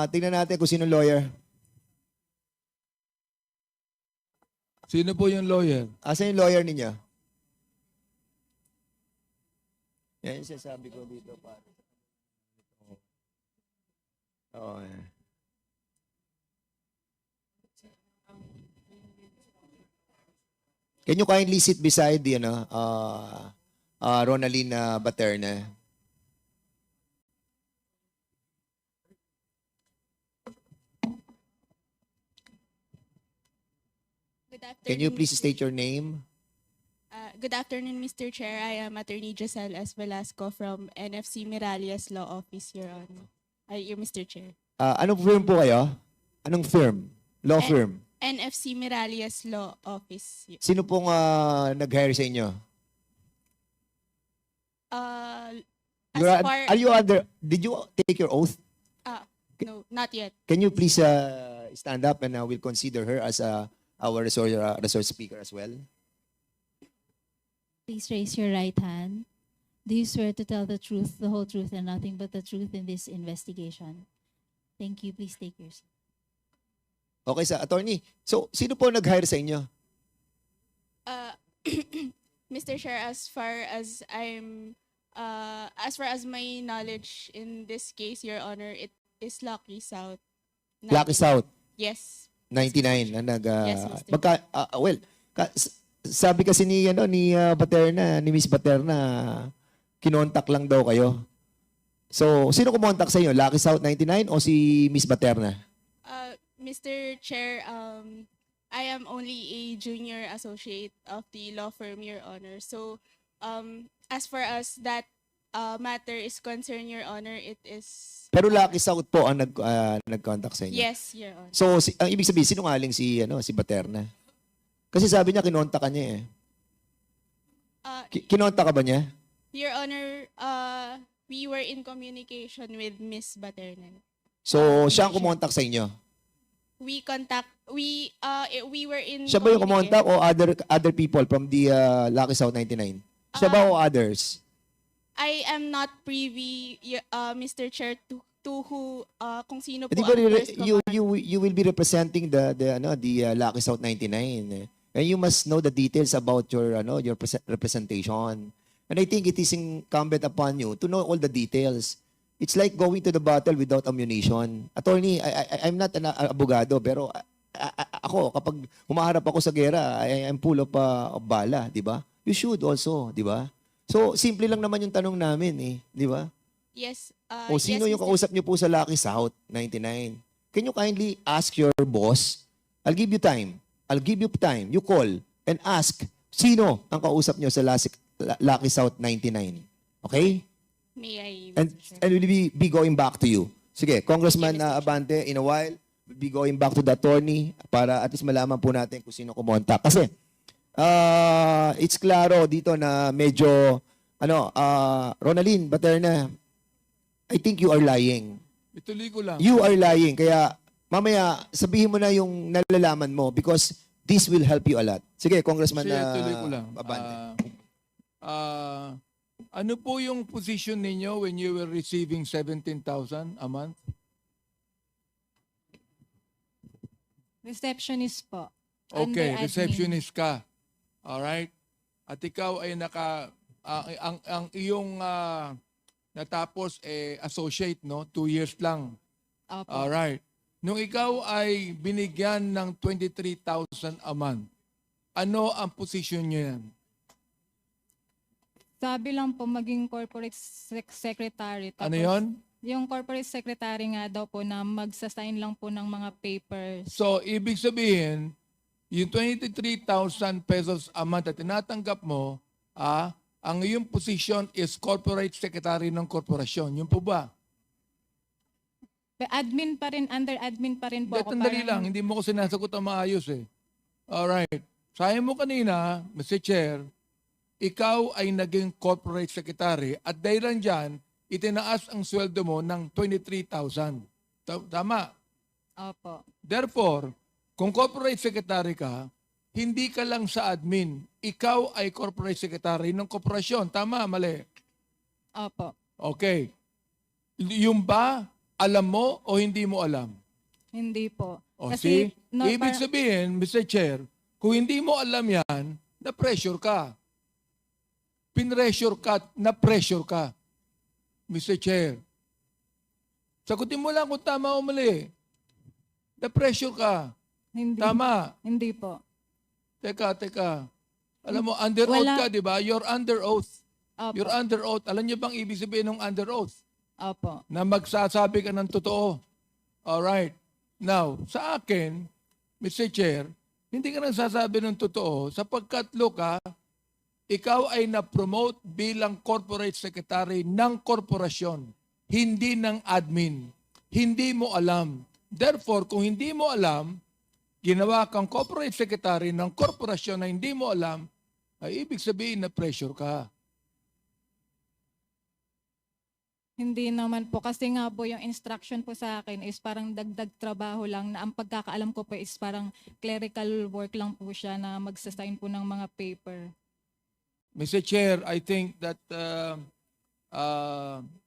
Tingnan natin kung sino lawyer. Sino po yung lawyer? Asan yung lawyer ninyo? Yan yung sinasabi ko dito, pare. Oo. Can you kindly sit beside the Ronaldin Baterna? Good afternoon, Can you please Mr. state your name? Good afternoon, Mr. Chair. I am Attorney Josel S. Velasco from NFC Miralles Law Office, Your Honor. Mr. Chair. Anong firm po kayo? Anong firm? Law firm? NFC Miralles Law Office. Sino pong nag-hire sa inyo? Are you under, did you take your oath? No, not yet. Can you please stand up and we'll consider her as our resource speaker as well? Please raise your right hand. Do you swear to tell the truth, the whole truth, and nothing but the truth in this investigation? Thank you. Please take your seat. Okay, sa attorney. So, sino po nag-hire sa inyo? Mr. Chair, as far as my knowledge in this case, Your Honor, it is Lucky South. Lucky South, Yes. 99 na Yes, Mr. sabi kasi ni Baterna, ni Miss Baterna, kinontak lang daw kayo. So, sino kumontak sa inyo? Lucky South 99 o si Miss Baterna? Mr. Chair, I am only a junior associate of the law firm, Your Honor. So, as far as that matter is concerned, Your Honor, it is... Pero Lucky South po ang nag-contact sa inyo? Yes, Your Honor. So, ang ibig sabihin, sinungaling si Baterna? Kasi sabi niya, kinontak ka niya eh. Kinontak ka ba niya? Your Honor, we were in communication with Miss Baterna. So, siya ang kumontak sa inyo? We were in Siya ba yung kumontak o other people from the Lucky South 99? Siya ba o others? I am not privy, Mr. Chair, to who, kung sino po Di ang ba, first command. you will be representing the Lucky South 99. And you must know the details about your representation. And I think it is incumbent upon you to know all the details. It's like going to the battle without ammunition. Attorney, I'm not an abogado, pero ako, kapag humaharap ako sa gera, I'm full of bala, di ba? You should also, di ba? So, simple lang naman yung tanong namin eh, di ba? Yes. O sino yes, yung Mr. kausap niyo po sa Lucky South 99? Can you kindly ask your boss? I'll give you time. You call and ask sino ang kausap niyo sa Lucky South 99. Okay? May I, And Mr. Chair? we'll be going back to you. Sige, Congressman Mr. Chair. Abante, in a while, be going back to the attorney para at least malaman po natin kung sino kumontak. Kasi it's klaro dito na medyo Ronaldin Baterna, I think you are lying. Ituloy ko lang. You are lying. Kaya mamaya sabihin mo na yung nalalaman mo because this will help you a lot. Sige, Congressman Kasi tuloy ko lang. Abante. Ano po yung position ninyo when you were receiving 17,000 a month? Receptionist po. Okay, Under admin. receptionist ka. Alright? At ikaw ay ang iyong natapos associate, no? 2 years lang. Opo. Alright. Nung ikaw ay binigyan ng 23,000 a month, ano ang position niyo yan? Sabi lang po maging corporate secretary. Ano Tapos, yon? Yung corporate secretary nga daw po na magsasign lang po ng mga papers. So, ibig sabihin, yung 23,000 pesos a month na tinatanggap mo, ang iyong position is corporate secretary ng korporasyon. Yun po ba? Admin pa rin, under admin pa rin po ako. Dali Parang- lang, hindi mo ko sinasagot ang maayos eh. Alright. Sabi mo kanina, Mr. Chair, ikaw ay naging corporate secretary at dahil dyan, itinaas ang sweldo mo ng 23,000. Tama. Opo. Therefore, kung corporate secretary ka, hindi ka lang sa admin. Ikaw ay corporate secretary ng korporasyon. Tama, mali. Opo. Okay. Yung ba, alam mo o hindi mo alam? Hindi po. O Kasi, see? no, Ibig sabihin, Mr. Chair, kung hindi mo alam yan, na-pressure ka. Pinressure ka, na-pressure ka. Mr. Chair. Sagutin mo lang kung tama o mali. Na-pressure ka. Hindi. Tama. Hindi po. Teka. Alam mo, under oath Wala. ka, di ba? You're under oath. Opo. You're under oath. Alam niyo bang ibig sabihin ng under oath? Opo. Na magsasabi ka ng totoo. Alright. Now, sa akin, Mr. Chair, hindi ka nagsasabi ng totoo sapagkat, ikaw ay na-promote bilang corporate secretary ng korporasyon, hindi ng admin. Hindi mo alam. Therefore, kung hindi mo alam, ginawa kang corporate secretary ng korporasyon na hindi mo alam, ay ibig sabihin na pressure ka. Hindi naman po. Kasi nga po yung instruction po sa akin is parang dagdag trabaho lang na ang pagkakaalam ko po is parang clerical work lang po siya na magsasign po ng mga paper. Mr. Chair, I think that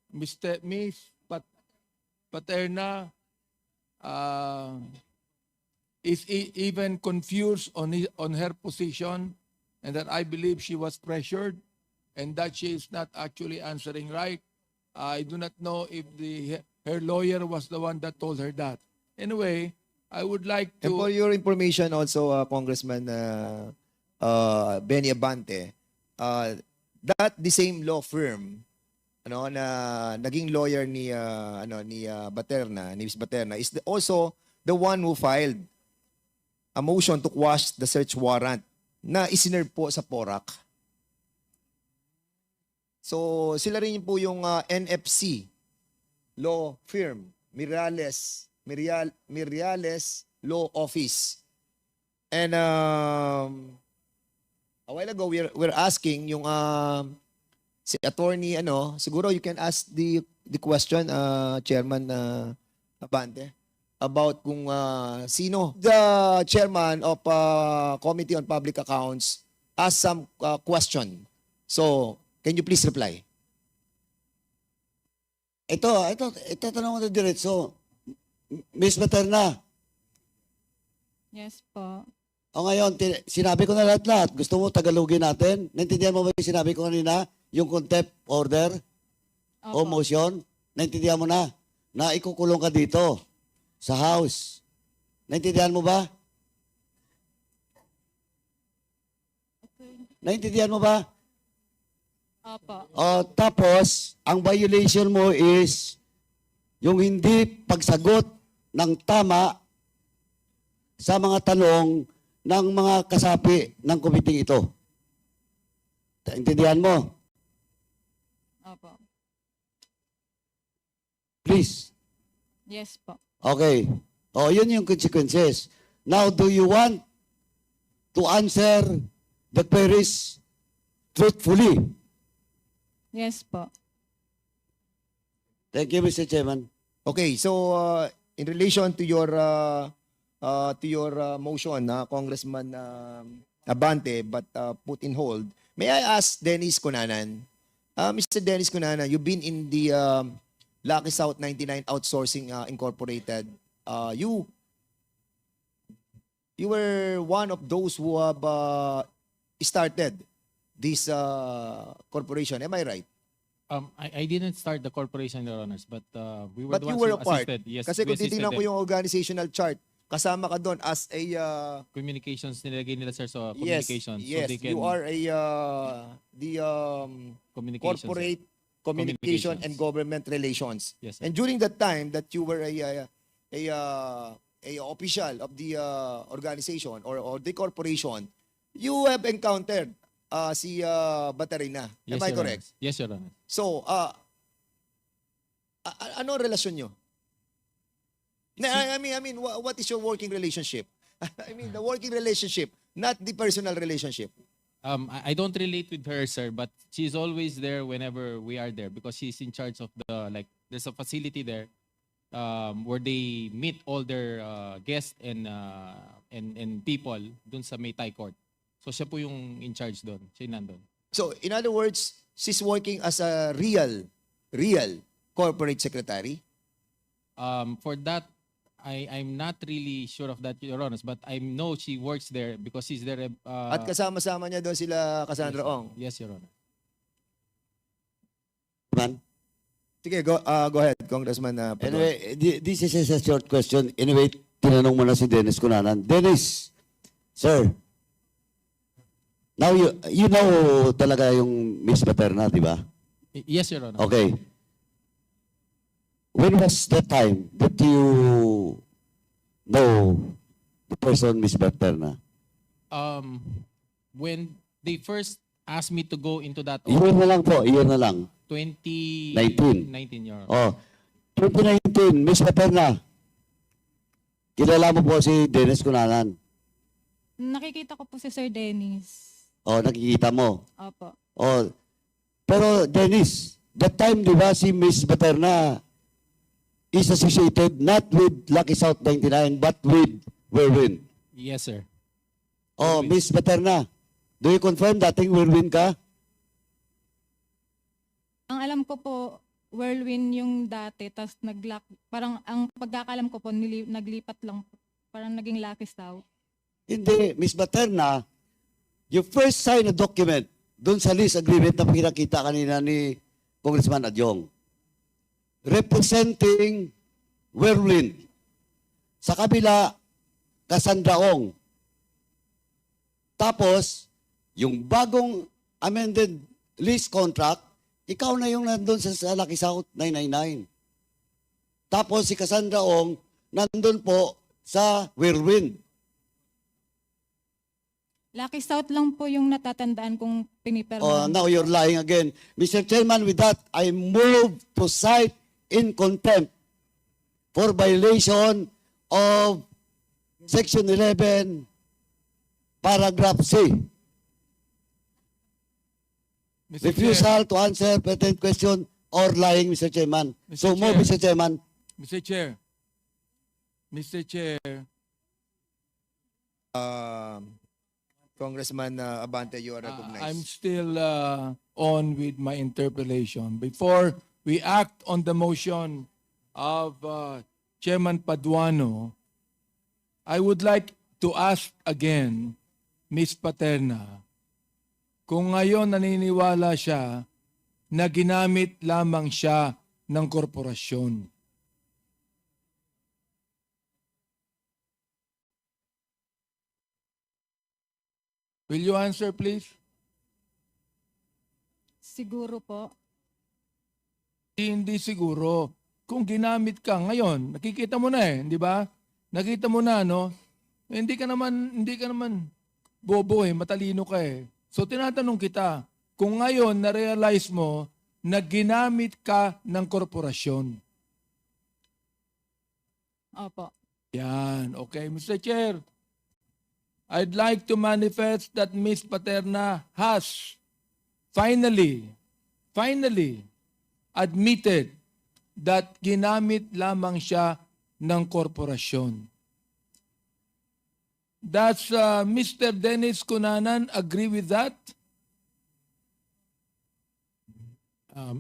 Miss Paterna is even confused on her position and that I believe she was pressured and that she is not actually answering right. I do not know if her lawyer was the one that told her that. Anyway, I would like And for to... your information also, Congressman Benny Abante, that the same law firm na naging lawyer ni Miss Baterna is also the one who filed a motion to quash the search warrant na isinerve po sa PORAC. So sila rin po yung NFC law firm, Mirales Law Office. And a while ago, we're asking yung si attorney, siguro you can ask the question, Chairman Abante, about kung sino. The chairman of Committee on Public Accounts asked some question. So, can you please reply? Ito tanong ko na diretso. Miss Materna, Yes po. o ngayon, sinabi ko na lahat-lahat. Gusto mo tagalogin natin? Naintindihan mo ba yung sinabi ko kanina? Yung contempt order o Opo. motion? Naintindihan mo na? Na ikukulong ka dito sa house. Naintindihan mo ba? Naintindihan mo ba? Opo. Tapos, ang violation mo is yung hindi pagsagot ng tama sa mga tanong ng mga kasapi ng committee ito. Intindihan mo? Opo. Please. Yes po. Okay. Oh, yun yung consequences. Now, do you want to answer the queries truthfully? Yes po. Thank you, Mr. Chairman. Okay, so in relation to your motion, Congressman Abante, but put in hold, may I ask Dennis Cunanan? Mr. Dennis Cunanan, you've been in the Lucky South 99 Outsourcing Incorporated. You were one of those who have started this corporation. Am I right? I didn't start the corporation, Your Honors, but we were But the you ones were who a part. assisted. Yes, Kasi we kung assisted titingnan ko them. yung organizational chart, kasama ka doon as a Communications, nilagay nila, sir, so yes, communications. yes, So they can, you are a the communications, sir. corporate communication and Communications. government relations. Yes, sir. And during that time that you were a official of the organization or the corporation, you have encountered si Batarina. Am Yes, I Your correct? Honors. Yes, Your Honor. So, ano ang relasyon nyo? I mean, what is your working relationship? I mean, the working relationship, not the personal relationship. I don't relate with her, sir, but she's always there whenever we are there because she's in charge of there's a facility there where they meet all their guests and people dun sa May Thai Court. So siya po yung in charge doon. Siya yung nandun. So, in other words, she's working as a real corporate secretary. For that, I'm not really sure of that, Your Honor, but I know she works there because she's there. At kasama-sama niya doon sila Cassandra Ong. Yes, Your Honor. Man. Sige, go ahead, Congressman. Paduano. Anyway, this is a short question. Anyway, tinanong mo na si Dennis Cunanan. Dennis, sir, now you know talaga yung Miss Paterna, di ba? Yes, Your Honor. Okay. When was the time that you know the person, Miss Paterna? When they first asked me to go into that Iyon na lang po, iyon na lang. 2019, Your Oh, Honor. 2019, Miss Paterna. Kilala mo po si Dennis Cunanan. Nakikita ko po si Sir Dennis. Oh, nakikita mo. Opo. Oh, pero Dennis, that time, di ba, si Miss Paterna is associated not with Lucky South 99, but with Whirlwind. Yes, sir. Oh, Whirlwind. Miss Paterna, do you confirm dating Whirlwind ka? Ang alam ko po, Whirlwind yung dati, tas parang ang pagkakalam ko po, naglipat lang po. Parang naging Lucky South. Hindi, Miss Paterna, you first sign a document doon sa lease agreement na pinakita kanina ni Congressman Adyong, representing Whirlwind. Sa kabila, Cassandra Ong. Tapos, yung bagong amended lease contract, ikaw na yung nandun sa Lucky South 999. Tapos si Cassandra Ong nandun po sa Whirlwind. Lucky South lang po yung natatandaan kong pinipirma. Oh, now you're lying again. Mr. Chairman, with that, I move to cite in contempt for violation of Section 11, Paragraph C. Mr. Chair, Refusal to answer pertinent question or lying, Mr. Chairman. So Mr. move, Chair. Mr. Chairman. Mr. Chair, Congressman Abante, you are recognized. I'm still on with my interpellation. Before we act on the motion of Chairman Paduano, I would like to ask again, Ms. Paterna, kung ngayon naniniwala siya na ginamit lamang siya ng korporasyon. Will you answer, please? Siguro po. Hindi siguro. Kung ginamit ka ngayon, nakikita mo na di ba? Nakita mo na, no? Hindi ka naman bobo matalino ka So tinatanong kita, kung ngayon na-realize mo na ginamit ka ng korporasyon, Opo. Yan. Okay, Mr. Chair. I'd like to manifest that Ms. Paterna has finally admitted that ginamit lamang siya ng korporasyon. Does Mr. Dennis Cunanan agree with that?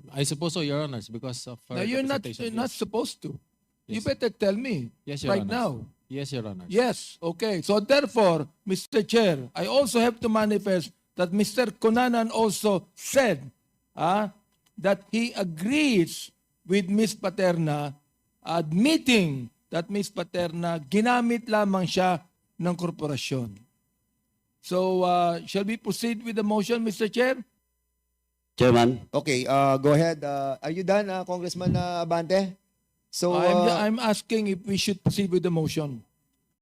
I suppose so, Your Honors, because of her No, you're not representation. supposed to. You Yes. better tell me Yes, Your right Honors. now. Yes, Your Honors. Yes, okay. So therefore, Mr. Chair, I also have to manifest that Mr. Cunanan also said that he agrees with Ms. Paterna, admitting that Ms. Paterna ginamit lamang siya ng korporasyon. So, shall we proceed with the motion, Mr. Chair? Chairman, Okay, go ahead. Are you done, Congressman Abante? So, I'm asking if we should proceed with the motion.